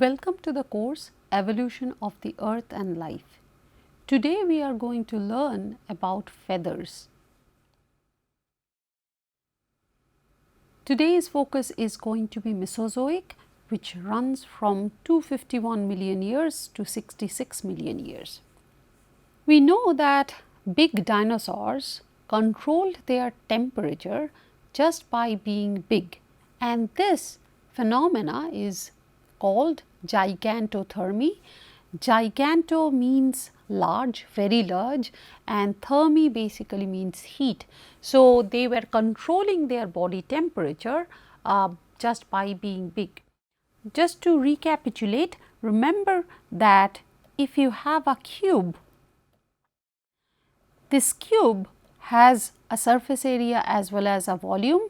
Welcome to the course Evolution of the Earth and Life. Today we are going to learn about feathers. Today's focus is going to be Mesozoic, which runs from 251 million years to 66 million years. We know that big dinosaurs controlled their temperature just by being big, and this phenomena is called gigantothermy. Giganto means large, very large, and thermy basically means heat. So, they were controlling their body temperature just by being big. Just to recapitulate, remember that if you have a cube, this cube has a surface area as well as a volume,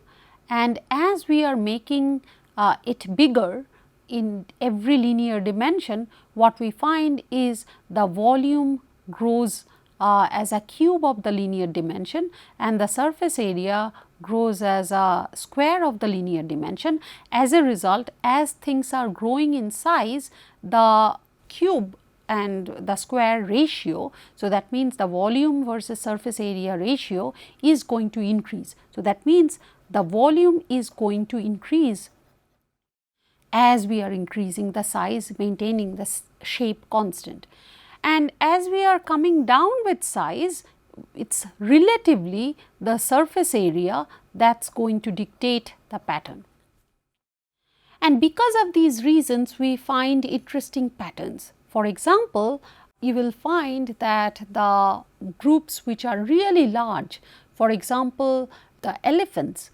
and as we are making it bigger in every linear dimension, what we find is the volume grows as a cube of the linear dimension and the surface area grows as a square of the linear dimension. As a result, as things are growing in size, the cube and the square ratio, so that means the volume versus surface area ratio is going to increase. So, that means the volume is going to increase as we are increasing the size, maintaining the shape constant. And as we are coming down with size, it is relatively the surface area that is going to dictate the pattern. And because of these reasons, we find interesting patterns. For example, you will find that the groups which are really large, for example, the elephants,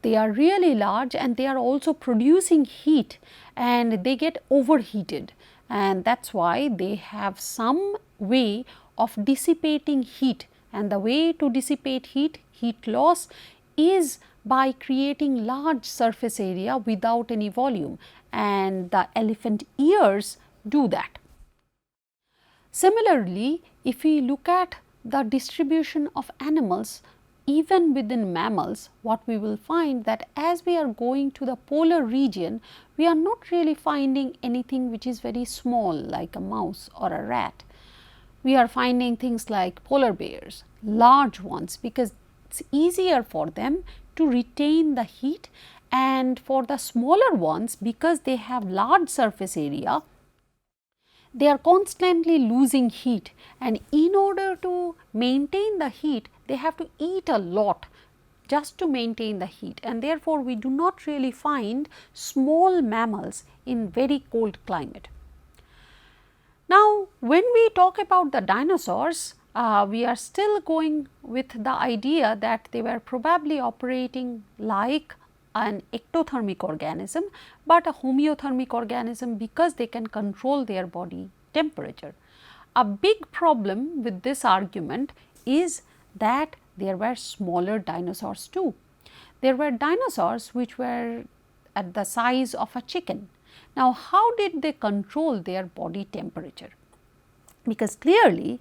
they are really large and they are also producing heat and they get overheated, and that is why they have some way of dissipating heat, and the way to dissipate heat loss is by creating large surface area without any volume, and the elephant ears do that. Similarly, if we look at the distribution of animals, even within mammals, what we will find that as we are going to the polar region, we are not really finding anything which is very small like a mouse or a rat. We are finding things like polar bears, large ones, because it is easier for them to retain the heat, and for the smaller ones, because they have large surface area, they are constantly losing heat, and in order to maintain the heat, they have to eat a lot just to maintain the heat, and therefore, we do not really find small mammals in very cold climate. Now, when we talk about the dinosaurs, we are still going with the idea that they were probably operating like an ectothermic organism, but a homeothermic organism because they can control their body temperature. A big problem with this argument is that there were smaller dinosaurs too. There were dinosaurs which were at the size of a chicken. Now, how did they control their body temperature? Because clearly,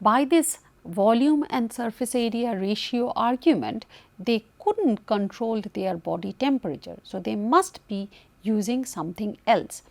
by this volume and surface area ratio argument, they could not control their body temperature. So, they must be using something else.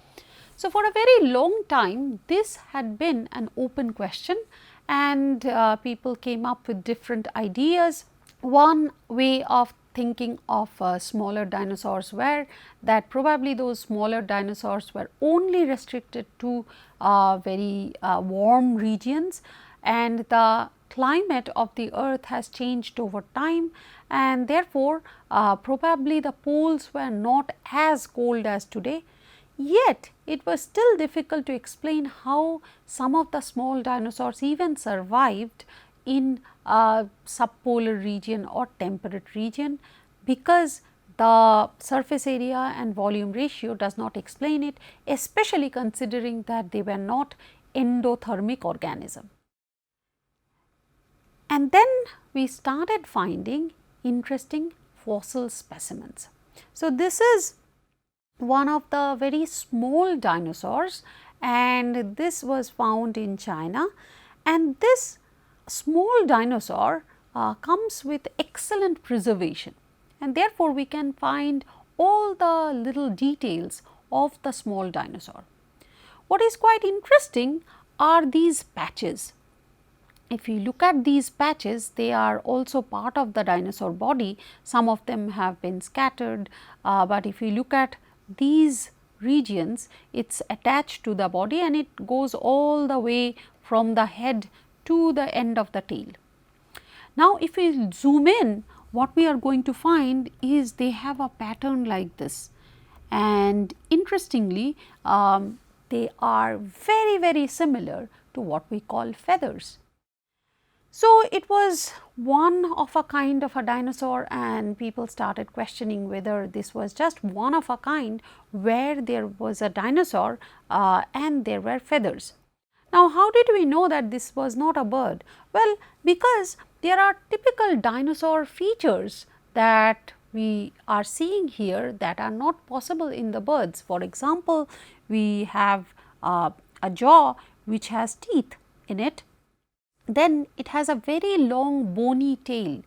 So, for a very long time, this had been an open question, and people came up with different ideas. One way of thinking of smaller dinosaurs were that probably those smaller dinosaurs were only restricted to very warm regions, and the climate of the earth has changed over time, and therefore, probably the poles were not as cold as today. Yet, it was still difficult to explain how some of the small dinosaurs even survived in a subpolar region or temperate region, because the surface area and volume ratio does not explain it, especially considering that they were not endothermic organism. And then we started finding interesting fossil specimens. So, this is one of the very small dinosaurs, and this was found in China, and this small dinosaur comes with excellent preservation, and therefore, we can find all the little details of the small dinosaur. what is quite interesting are these patches. If you look at these patches, they are also part of the dinosaur body. Some of them have been scattered, but if you look at these regions, it is attached to the body and it goes all the way from the head to the end of the tail. Now, if we zoom in, what we are going to find is they have a pattern like this, and interestingly, they are very similar to what we call feathers. So, it was one of a kind of a dinosaur, and people started questioning whether this was just one of a kind where there was a dinosaur and there were feathers. Now, how did we know that this was not a bird? Well, because there are typical dinosaur features that we are seeing here that are not possible in the birds. For example, we have a jaw which has teeth in it. Then it has a very long bony tail.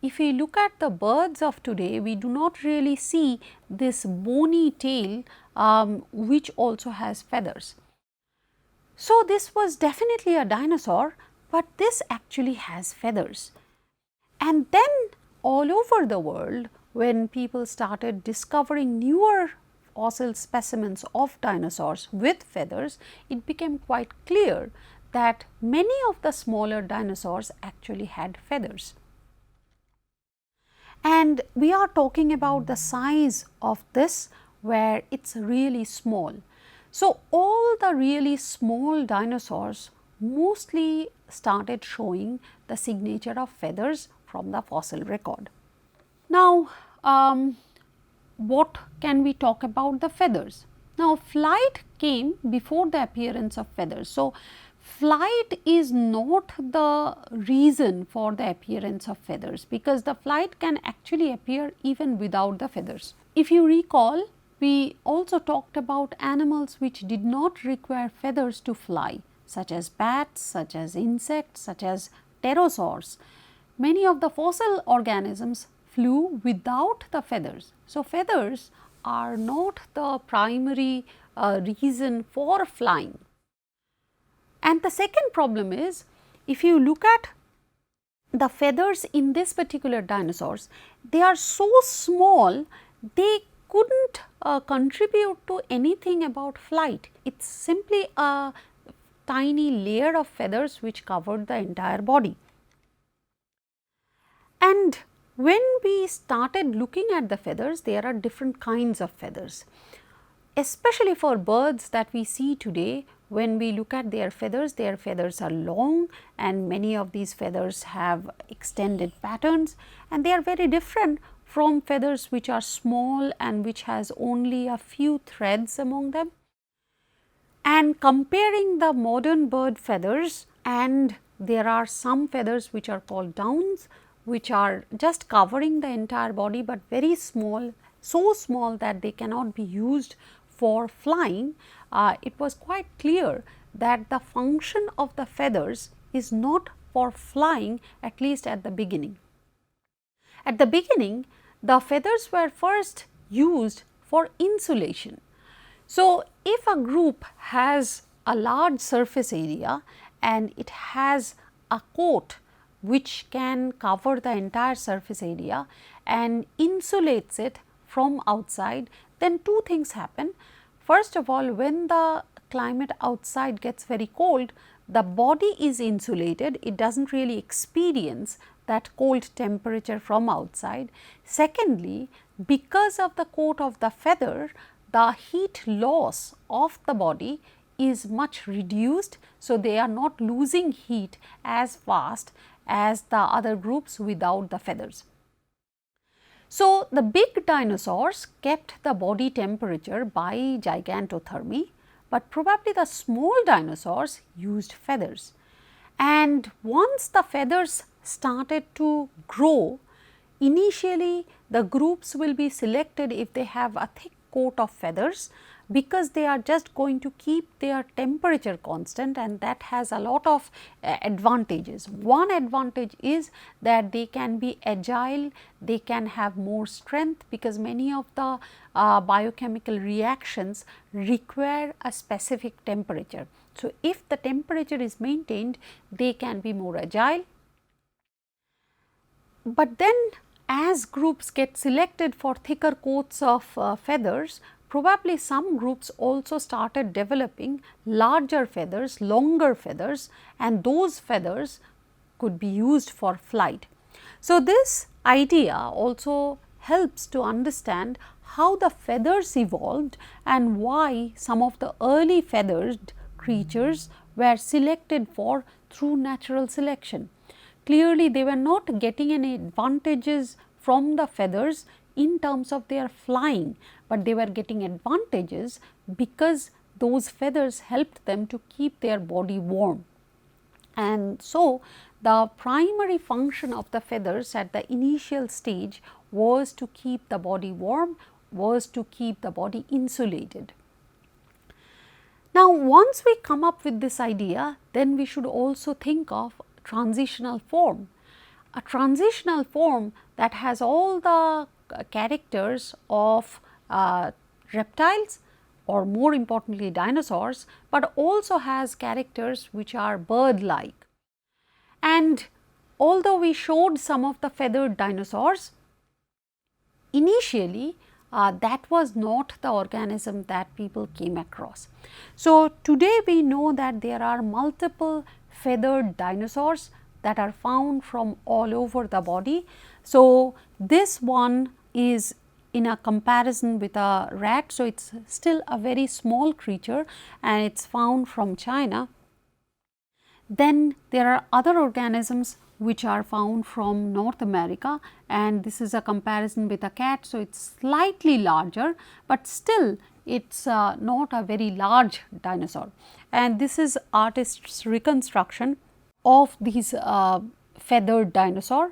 If we look at the birds of today, we do not really see this bony tail which also has feathers. So, this was definitely a dinosaur, but this actually has feathers. And then all over the world, when people started discovering newer fossil specimens of dinosaurs with feathers, it became quite clear that many of the smaller dinosaurs actually had feathers. And we are talking about the size of this where it is really small. So, all the really small dinosaurs mostly started showing the signature of feathers from the fossil record. Now, what can we talk about the feathers? Now, flight came before the appearance of feathers. So, flight is not the reason for the appearance of feathers, because the flight can actually appear even without the feathers. If you recall, we also talked about animals which did not require feathers to fly, such as bats, such as insects, such as pterosaurs. Many of the fossil organisms flew without the feathers. So, feathers are not the primary reason for flying. And the second problem is, if you look at the feathers in this particular dinosaurs, they are so small, they couldn't contribute to anything about flight. It is simply a tiny layer of feathers which covered the entire body. And when we started looking at the feathers, there are different kinds of feathers, especially for birds that we see today. When we look at their feathers are long, and many of these feathers have extended patterns, and they are very different from feathers which are small and which has only a few threads among them. And comparing the modern bird feathers, and there are some feathers which are called downs, which are just covering the entire body, but very small, so small that they cannot be used for flying. It was quite clear that the function of the feathers is not for flying, at least at the beginning. At the beginning, the feathers were first used for insulation. So, if a group has a large surface area and it has a coat which can cover the entire surface area and insulates it from outside, then two things happen. First of all, when the climate outside gets very cold, the body is insulated, it does not really experience that cold temperature from outside. Secondly, because of the coat of the feather, the heat loss of the body is much reduced. So, they are not losing heat as fast as the other groups without the feathers. So, the big dinosaurs kept the body temperature by gigantothermy, but probably the small dinosaurs used feathers. And once the feathers started to grow, initially the groups will be selected if they have a thick coat of feathers, because they are just going to keep their temperature constant, and that has a lot of advantages. One advantage is that they can be agile, they can have more strength, because many of the biochemical reactions require a specific temperature. So, if the temperature is maintained, they can be more agile. But then as groups get selected for thicker coats of feathers, probably some groups also started developing larger feathers, longer feathers, and those feathers could be used for flight. So, this idea also helps to understand how the feathers evolved and why some of the early feathered creatures were selected for through natural selection. Clearly, they were not getting any advantages from the feathers in terms of their flying, but they were getting advantages because those feathers helped them to keep their body warm. And so, the primary function of the feathers at the initial stage was to keep the body warm, was to keep the body insulated. Now, once we come up with this idea, then we should also think of transitional form. A transitional form that has all the characters of reptiles, or more importantly dinosaurs, but also has characters which are bird like. And although we showed some of the feathered dinosaurs, initially that was not the organism that people came across. So, today we know that there are multiple feathered dinosaurs that are found from all over the body. So, this one is in a comparison with a rat. So, it is still a very small creature and it is found from China. Then there are other organisms which are found from North America, and this is a comparison with a cat. So, it is slightly larger, but still it is not a very large dinosaur, and this is artist's reconstruction of these feathered dinosaur,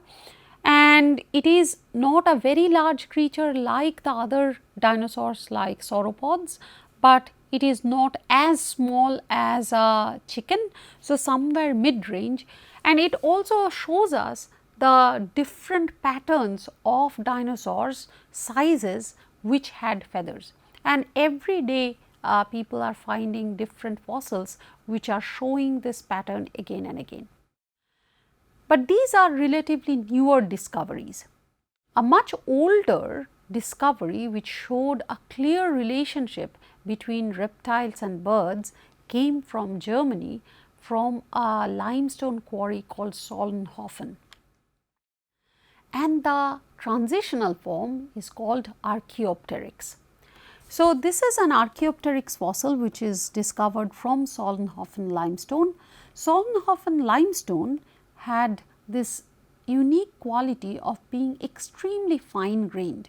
and it is not a very large creature like the other dinosaurs like sauropods, but it is not as small as a chicken. So, somewhere mid range, and it also shows us the different patterns of dinosaurs sizes which had feathers, and every day people are finding different fossils which are showing this pattern again and again. But these are relatively newer discoveries. A much older discovery which showed a clear relationship between reptiles and birds came from Germany, from a limestone quarry called Solnhofen, and the transitional form is called Archaeopteryx. So, this is an Archaeopteryx fossil which is discovered from Solnhofen limestone. Solnhofen limestone had this unique quality of being extremely fine grained.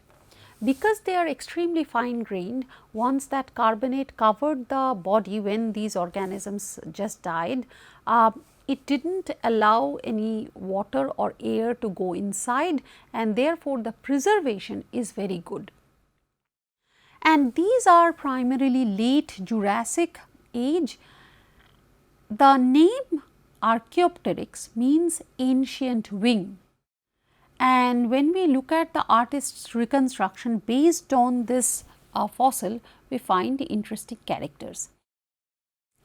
Because they are extremely fine grained, once that carbonate covered the body when these organisms just died, it did not allow any water or air to go inside, and therefore, the preservation is very good. And these are primarily late Jurassic age. The name Archaeopteryx means ancient wing. And when we look at the artist's reconstruction based on this fossil, we find interesting characters.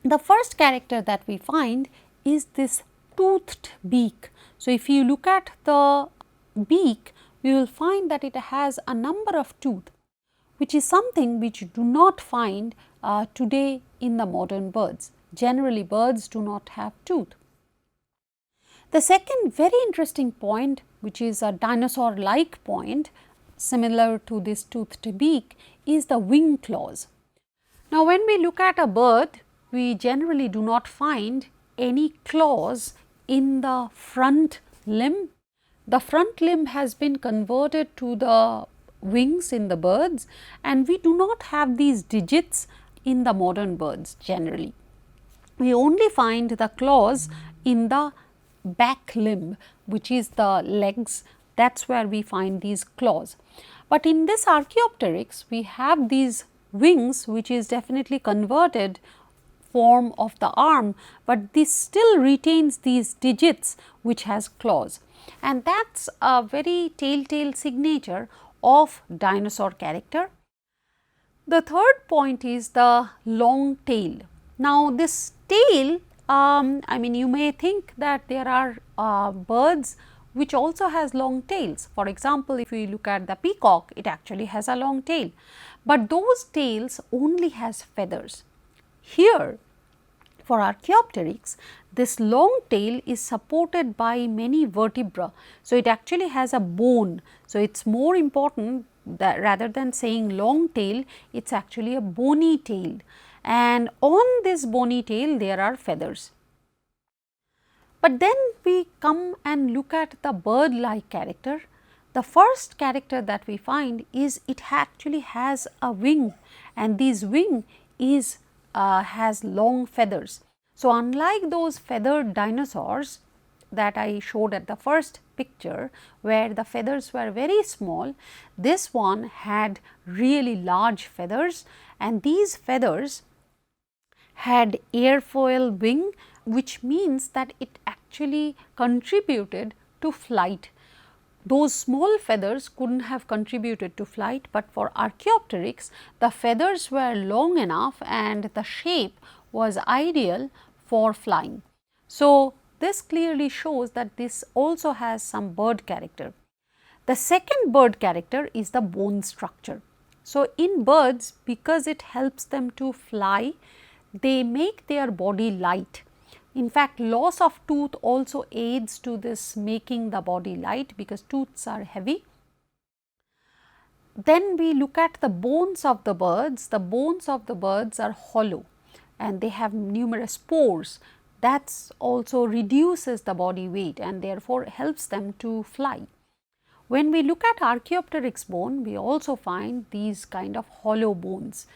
The first character that we find is this toothed beak. So, if you look at the beak, we will find that it has a number of teeth, which is something which you do not find today in the modern birds. Generally, birds do not have tooth. The second very interesting point, which is a dinosaur like point similar to this toothed beak, is the wing claws. Now, when we look at a bird, we generally do not find any claws in the front limb. The front limb has been converted to the wings in the birds, and we do not have these digits in the modern birds generally. We only find the claws in the back limb, which is the legs. That is where we find these claws. But in this Archaeopteryx, we have these wings, which is definitely converted form of the arm, but this still retains these digits which has claws, and that is a very telltale signature of dinosaur character. The third point is the long tail. Now, this tail, I mean, you may think that there are birds which also has long tails. For example, if we look at the peacock, it actually has a long tail, but those tails only has feathers. Here, for Archaeopteryx, this long tail is supported by many vertebra. So, it actually has a bone. So, it is more important that rather than saying long tail, it is actually a bony tail, and on this bony tail there are feathers. But then we come and look at the bird like character. The first character that we find is it actually has a wing, and this wing is has long feathers. So, unlike those feathered dinosaurs that I showed at the first picture, where the feathers were very small, this one had really large feathers, and these feathers had airfoil wing, which means that it actually contributed to flight. Those small feathers could not have contributed to flight, but for Archaeopteryx the feathers were long enough and the shape was ideal for flying. So, this clearly shows that this also has some bird character. The second bird character is the bone structure. So, in birds, because it helps them to fly, they make their body light. In fact, loss of tooth also aids to this making the body light, because tooths are heavy. Then we look at the bones of the birds. The bones of the birds are hollow and they have numerous pores. That also reduces the body weight and therefore helps them to fly. When we look at Archaeopteryx bone, we also find these kind of hollow bones,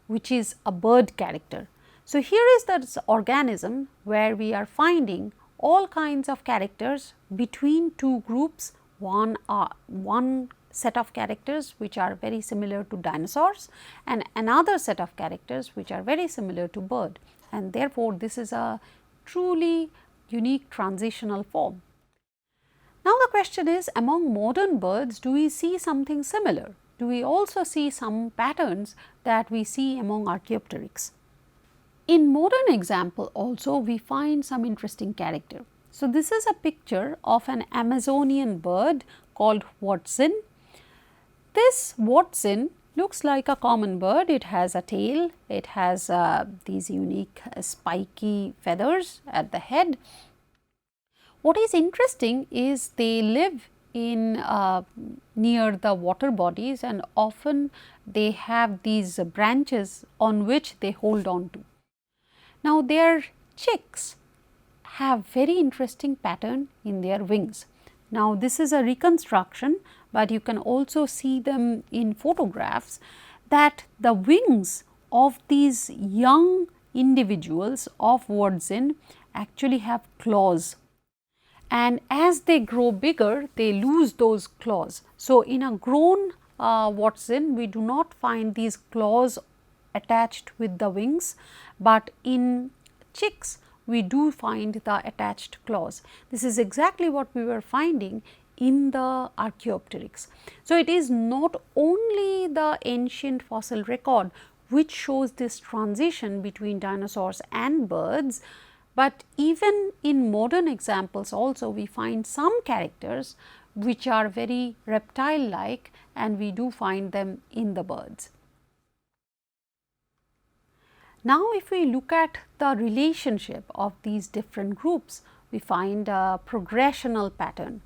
which is a bird character. So, here is this organism where we are finding all kinds of characters between two groups, one set of characters which are very similar to dinosaurs and another set of characters which are very similar to bird, and therefore, this is a truly unique transitional form. Now, the question is, among modern birds, do we see something similar? Do we also see some patterns that we see among Archaeopteryx? In modern example also we find some interesting character. So, this is a picture of an Amazonian bird called Watson. This Watson looks like a common bird. It has a tail, it has these unique spiky feathers at the head. What is interesting is they live in near the water bodies, and often they have these branches on which they hold on to. Now, their chicks have very interesting pattern in their wings. Now, this is a reconstruction, but you can also see them in photographs that the wings of these young individuals of Watson actually have claws, and as they grow bigger they lose those claws. So, in a grown Watson we do not find these claws attached with the wings, but in chicks we do find the attached claws. This is exactly what we were finding in the Archaeopteryx. So, it is not only the ancient fossil record which shows this transition between dinosaurs and birds, but even in modern examples also we find some characters which are very reptile like, and we do find them in the birds. Now, if we look at the relationship of these different groups, we find a progressional pattern.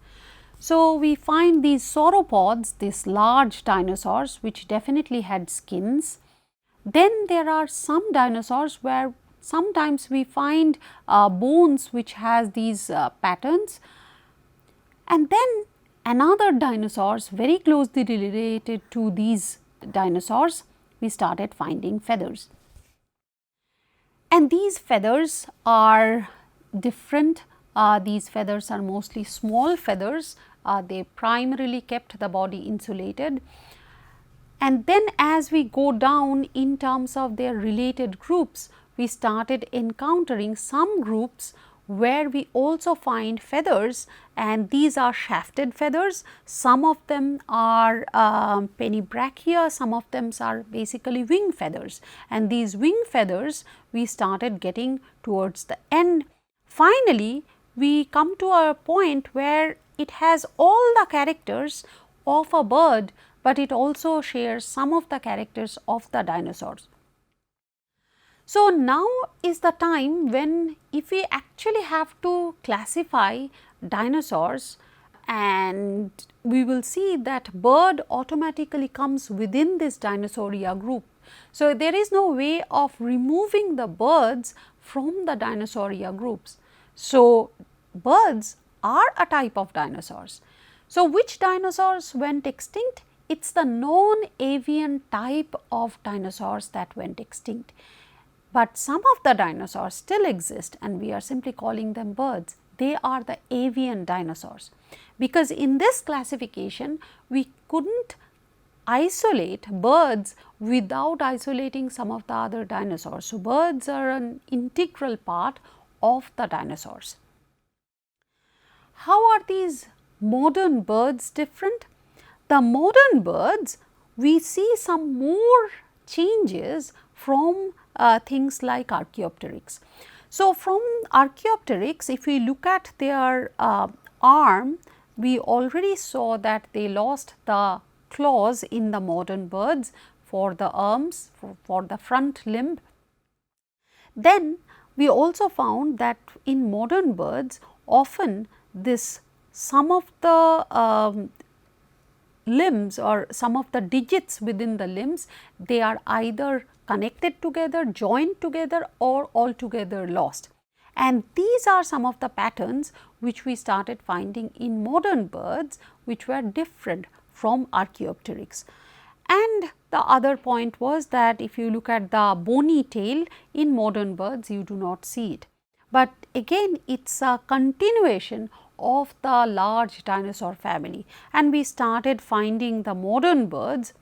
So, we find these sauropods, these large dinosaurs which definitely had skins. Then there are some dinosaurs where sometimes we find bones which has these patterns, and then another dinosaurs very closely related to these dinosaurs, we started finding feathers. And these feathers are different. These feathers are mostly small feathers. They primarily kept the body insulated. And then as we go down in terms of their related groups, we started encountering some groups where we also find feathers, and these are shafted feathers. Some of them are pennybrachia, some of them are basically wing feathers, and these wing feathers we started getting towards the end. Finally, we come to a point where it has all the characters of a bird, but it also shares some of the characters of the dinosaurs. So, now is the time when if we actually have to classify dinosaurs, and we will see that bird automatically comes within this Dinosauria group. So, there is no way of removing the birds from the Dinosauria groups. So, birds are a type of dinosaurs. So, which dinosaurs went extinct? It is the non-avian type of dinosaurs that went extinct. But some of the dinosaurs still exist, and we are simply calling them birds. They are the avian dinosaurs, because in this classification we could not isolate birds without isolating some of the other dinosaurs. So, birds are an integral part of the dinosaurs. How are these modern birds different? The modern birds, we see some more changes from things like Archaeopteryx. So, from Archaeopteryx, if we look at their arm, we already saw that they lost the claws in the modern birds for the arms, for the front limb. Then we also found that in modern birds, often this some of the limbs or some of the digits within the limbs, they are either connected together, joined together, or altogether lost. And these are some of the patterns which we started finding in modern birds, which were different from Archaeopteryx. And the other point was that if you look at the bony tail in modern birds, you do not see it. But again, it is a continuation of the large dinosaur family, and we started finding the modern birds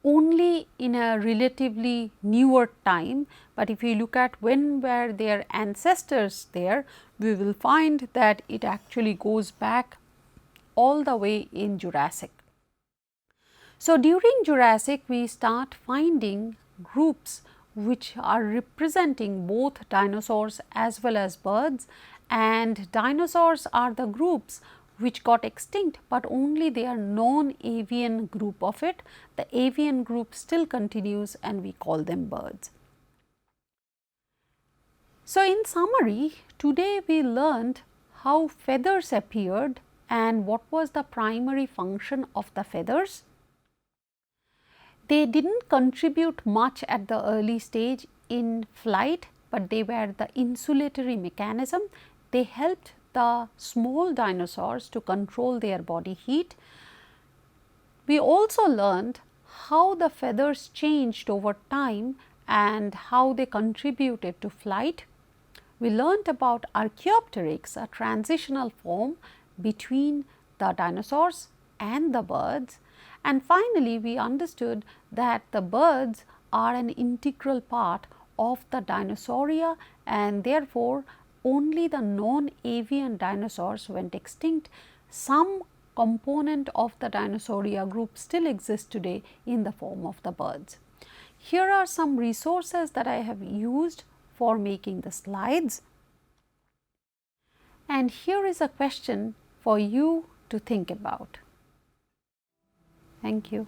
only in a relatively newer time. But if we look at when were their ancestors there, we will find that it actually goes back all the way in Jurassic. So, during Jurassic we start finding groups which are representing both dinosaurs as well as birds, and dinosaurs are the groups which got extinct, but only they are non-avian group of it. The avian group still continues and we call them birds. So, in summary, today we learned how feathers appeared and what was the primary function of the feathers. They did not contribute much at the early stage in flight, but they were the insulatory mechanism. They helped the small dinosaurs to control their body heat. We also learned how the feathers changed over time and how they contributed to flight. We learned about Archaeopteryx, a transitional form between the dinosaurs and the birds. And finally, we understood that the birds are an integral part of the Dinosauria, and therefore, only the non-avian dinosaurs went extinct. Some component of the Dinosauria group still exists today in the form of the birds. Here are some resources that I have used for making the slides, and here is a question for you to think about. Thank you.